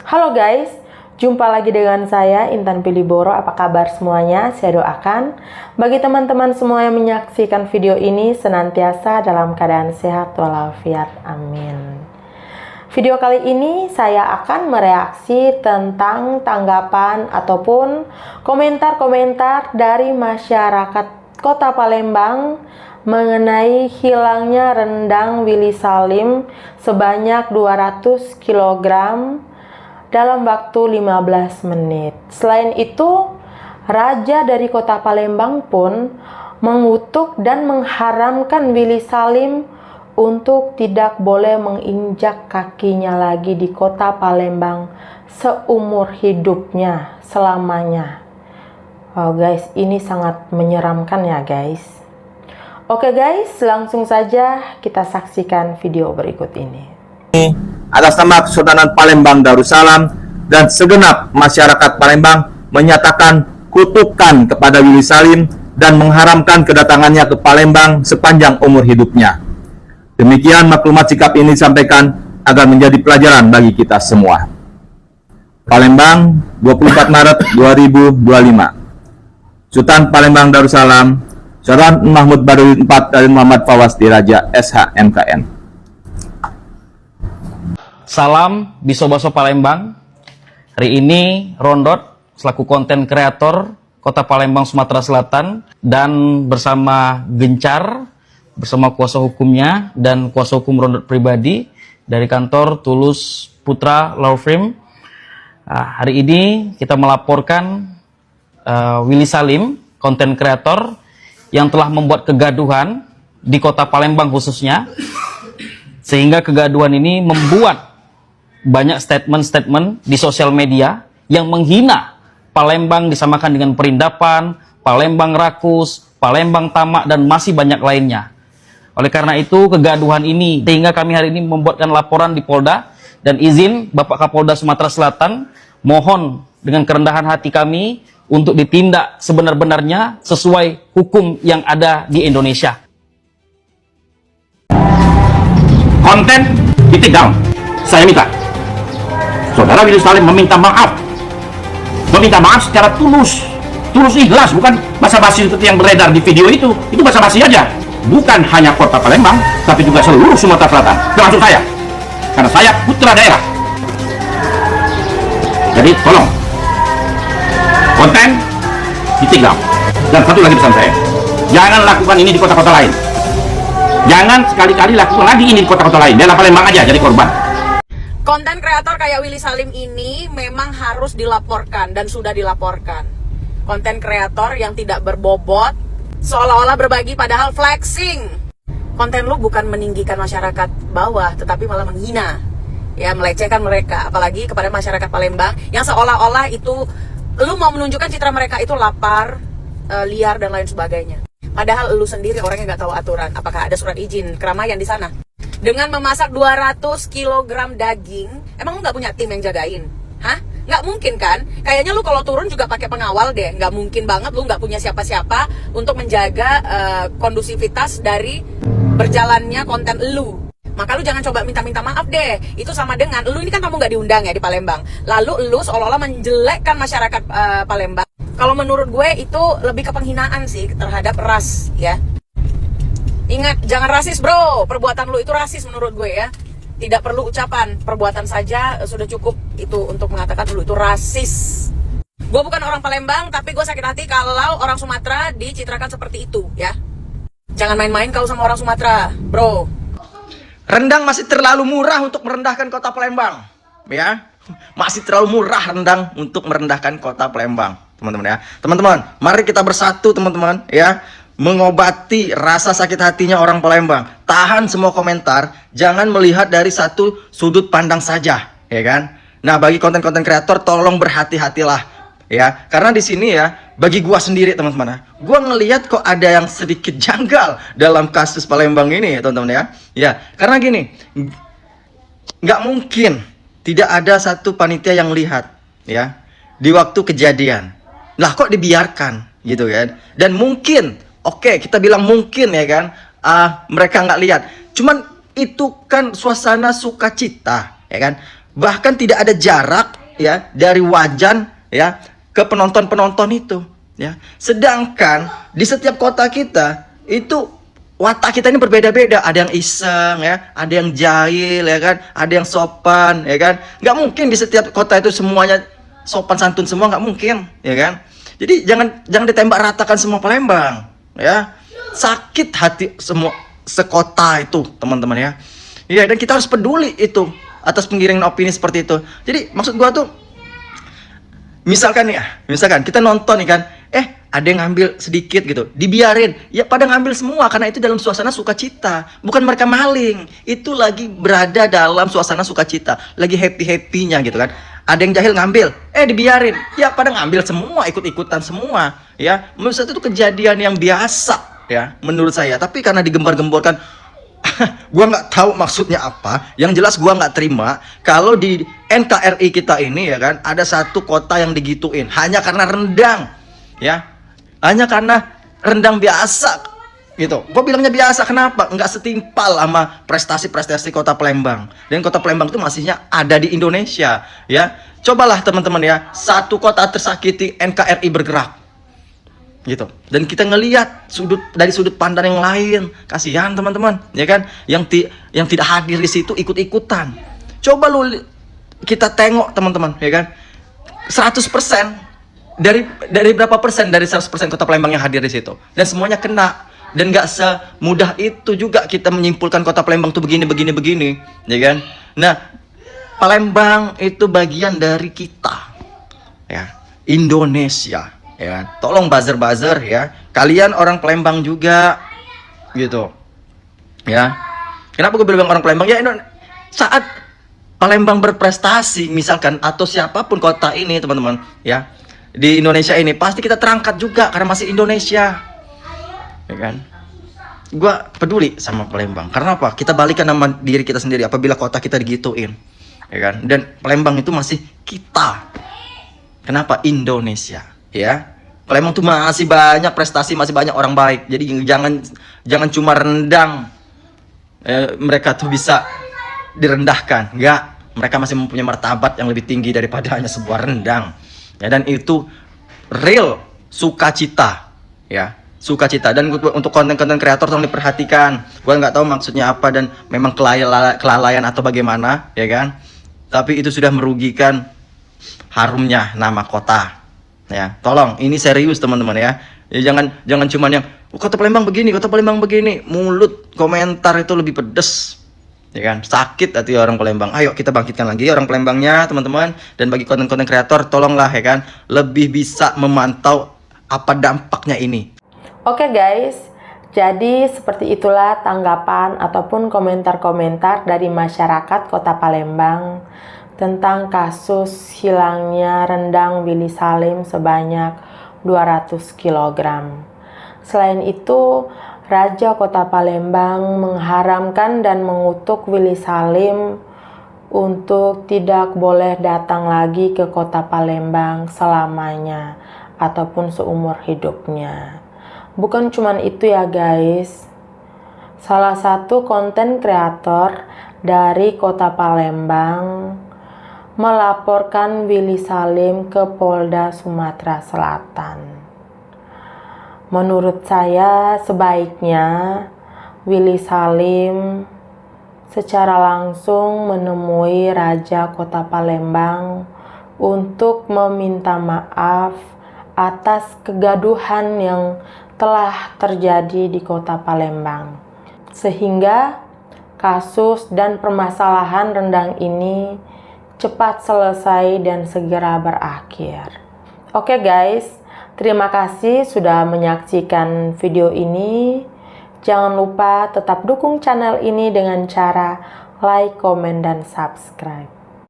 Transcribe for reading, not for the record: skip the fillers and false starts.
Halo guys, jumpa lagi dengan saya Intan Piliboro. Apa kabar semuanya? Saya doakan bagi teman-teman semua yang menyaksikan video ini senantiasa dalam keadaan sehat walafiat. Amin. Video kali ini saya akan mereaksi tentang tanggapan ataupun komentar-komentar dari masyarakat Kota Palembang mengenai hilangnya rendang Willy Salim sebanyak 200 kg dalam waktu 15 menit. Selain itu, Raja dari Kota Palembang pun mengutuk dan mengharamkan Willy Salim untuk tidak boleh menginjak kakinya lagi di Kota Palembang seumur hidupnya selamanya. Wow guys, ini sangat menyeramkan ya guys. Oke guys, langsung saja kita saksikan video berikut ini. Atas nama Kesultanan Palembang Darussalam dan segenap masyarakat Palembang menyatakan kutukan kepada Willy Salim dan mengharamkan kedatangannya ke Palembang sepanjang umur hidupnya. Demikian maklumat sikap ini disampaikan agar menjadi pelajaran bagi kita semua. Palembang, 24 Maret 2025. Sultan Palembang Darussalam, Sultan Mahmud Baduddin IV dari Muhammad Fawaz Diraja SHMKN. Salam Biso-Baso Palembang. Hari ini Rondot selaku konten kreator Kota Palembang Sumatera Selatan dan bersama Gencar bersama kuasa hukumnya dan kuasa hukum Rondot pribadi dari kantor Tulus Putra Law Firm. Hari ini kita melaporkan Willy Salim, konten kreator yang telah membuat kegaduhan di Kota Palembang khususnya, sehingga kegaduhan ini membuat banyak statement-statement di sosial media yang menghina Palembang, disamakan dengan perindapan, Palembang rakus, Palembang tamak, dan masih banyak lainnya. Oleh karena itu, kegaduhan ini sehingga kami hari ini membuatkan laporan di Polda, dan izin Bapak Kapolda Sumatera Selatan, mohon dengan kerendahan hati kami untuk ditindak sebenar-benarnya sesuai hukum yang ada di Indonesia. Konten di take down. Saya minta Saudara Willy Salim meminta maaf secara tulus ikhlas, bukan basa-basi seperti yang beredar di video itu basa-basi aja. Bukan hanya Kota Palembang, tapi juga seluruh Sumatera Selatan, termasuk saya, karena saya putra daerah. Jadi tolong konten di take down. Dan satu lagi pesan saya, jangan lakukan ini di kota-kota lain. Jangan sekali-kali lakukan lagi ini di kota-kota lain. Dalam Palembang aja jadi korban. Konten kreator kayak Willy Salim ini memang harus dilaporkan dan sudah dilaporkan. Konten kreator yang tidak berbobot, seolah-olah berbagi padahal flexing. Konten lu bukan meninggikan masyarakat bawah, tetapi malah menghina, ya, melecehkan mereka, apalagi kepada masyarakat Palembang yang seolah-olah itu lu mau menunjukkan citra mereka itu lapar, liar dan lain sebagainya. Padahal lu sendiri orangnya nggak tahu aturan. Apakah ada surat izin keramaian di sana? Dengan memasak 200 kg daging, emang lu nggak punya tim yang jagain? Hah? Nggak mungkin kan? Kayaknya lu kalau turun juga pakai pengawal deh. Nggak mungkin banget lu nggak punya siapa-siapa untuk menjaga kondusivitas dari berjalannya konten lu. Maka lu jangan coba minta-minta maaf deh. Itu sama dengan lu ini kan kamu nggak diundang ya di Palembang. Lalu lu seolah-olah menjelekkan masyarakat Palembang. Kalau menurut gue itu lebih ke penghinaan sih terhadap ras, ya. Ingat, jangan rasis bro. Perbuatan lu itu rasis menurut gue ya. Tidak perlu ucapan, perbuatan saja sudah cukup itu untuk mengatakan lu itu rasis. Gue bukan orang Palembang, tapi gue sakit hati kalau orang Sumatera dicitrakan seperti itu, ya. Jangan main-main kau sama orang Sumatera, bro. Rendang masih terlalu murah untuk merendahkan Kota Palembang, ya. Masih terlalu murah rendang untuk merendahkan Kota Palembang, teman-teman ya. Teman-teman, mari kita bersatu teman-teman ya, mengobati rasa sakit hatinya orang Palembang. Tahan semua komentar, jangan melihat dari satu sudut pandang saja, ya kan? Nah, bagi konten-konten kreator tolong berhati-hatilah ya, karena di sini ya, bagi gua sendiri teman-teman, gua ngelihat kok ada yang sedikit janggal dalam kasus Palembang ini ya teman-teman ya. Ya, karena gini, nggak mungkin tidak ada satu panitia yang lihat ya di waktu kejadian. Lah kok dibiarkan gitu kan? Dan mungkin, oke, kita bilang mungkin ya kan, mereka nggak lihat. Cuman itu kan suasana sukacita, ya kan? Bahkan tidak ada jarak ya dari wajan ya ke penonton-penonton itu ya. Sedangkan di setiap kota kita itu watak kita ini berbeda-beda. Ada yang iseng ya, ada yang jahil ya kan, ada yang sopan ya kan. Nggak mungkin di setiap kota itu semuanya sopan santun semua, nggak mungkin ya kan. Jadi jangan ditembak ratakan semua Palembang ya. Sakit hati semua sekota itu teman-teman ya. Iya, dan kita harus peduli itu atas penggiringan opini seperti itu. Jadi maksud gua tuh, misalkan kita nonton nih kan, ada yang ngambil sedikit gitu, dibiarin, ya pada ngambil semua karena itu dalam suasana sukacita, bukan mereka maling, itu lagi berada dalam suasana sukacita, lagi happy-happynya gitu kan. Ada yang jahil ngambil, dibiarin, ya pada ngambil semua, ikut-ikutan semua, ya. Menurut saya itu kejadian yang biasa, ya, menurut saya. Tapi karena digembar-gemborkan, gua nggak tahu maksudnya apa. Yang jelas gua nggak terima kalau di NKRI kita ini ya kan ada satu kota yang digituin hanya karena rendang, ya, hanya karena rendang biasa gitu. Gua bilangnya biasa kenapa? Nggak setimpal sama prestasi-prestasi kota Palembang. Dan kota Palembang itu masihnya ada di Indonesia, ya. Cobalah teman-teman ya, satu kota tersakiti NKRI bergerak. Gitu. Dan kita ngelihat dari sudut pandang yang lain. Kasihan teman-teman, ya kan? Yang tidak hadir di situ ikut-ikutan. Coba kita tengok teman-teman, ya kan? 100% dari berapa persen dari 100% kota Palembang yang hadir di situ. Dan semuanya kena. Dan nggak semudah itu juga kita menyimpulkan kota Palembang itu begini, ya kan? Nah, Palembang itu bagian dari kita. Ya, Indonesia. Ya, tolong buzzer ya. Kalian orang Palembang juga gitu. Ya. Kenapa gue bilang orang Palembang? Ya, saat Palembang berprestasi misalkan atau siapapun kota ini, teman-teman, ya. Di Indonesia ini pasti kita terangkat juga karena masih Indonesia. Ya kan? Gue peduli sama Palembang. Karena apa? Kita balikan nama diri kita sendiri apabila kota kita digituin. Ya kan? Dan Palembang itu masih kita. Kenapa? Indonesia. Ya, Palembang tuh masih banyak prestasi, masih banyak orang baik. Jadi jangan cuma rendang mereka tuh bisa direndahkan. Enggak, mereka masih mempunyai martabat yang lebih tinggi daripada hanya sebuah rendang. Ya, dan itu real sukacita, ya, sukacita. Dan untuk konten-konten kreator tolong diperhatikan. Gua nggak tahu maksudnya apa dan memang kelalaian atau bagaimana, ya kan? Tapi itu sudah merugikan harumnya nama kota. Ya, tolong ini serius teman-teman ya. Jangan cuman yang kota Palembang begini, mulut komentar itu lebih pedes. Ya kan? Sakit hati orang Palembang. Ayo kita bangkitkan lagi orang Palembangnya, teman-teman. Dan bagi konten-konten kreator tolonglah ya kan lebih bisa memantau apa dampaknya ini. Oke guys, jadi seperti itulah tanggapan ataupun komentar-komentar dari masyarakat Kota Palembang tentang kasus hilangnya rendang Willy Salim sebanyak 200 kg. Selain itu, Raja Kota Palembang mengharamkan dan mengutuk Willy Salim untuk tidak boleh datang lagi ke Kota Palembang selamanya ataupun seumur hidupnya. Bukan cuman itu ya guys. Salah satu konten kreator dari Kota Palembang melaporkan Willy Salim ke Polda Sumatera Selatan. Menurut saya sebaiknya Willy Salim secara langsung menemui Raja Kota Palembang untuk meminta maaf atas kegaduhan yang telah terjadi di Kota Palembang, sehingga kasus dan permasalahan rendang ini cepat selesai dan segera berakhir. Oke guys, terima kasih sudah menyaksikan video ini. Jangan lupa tetap dukung channel ini dengan cara like, komen, dan subscribe.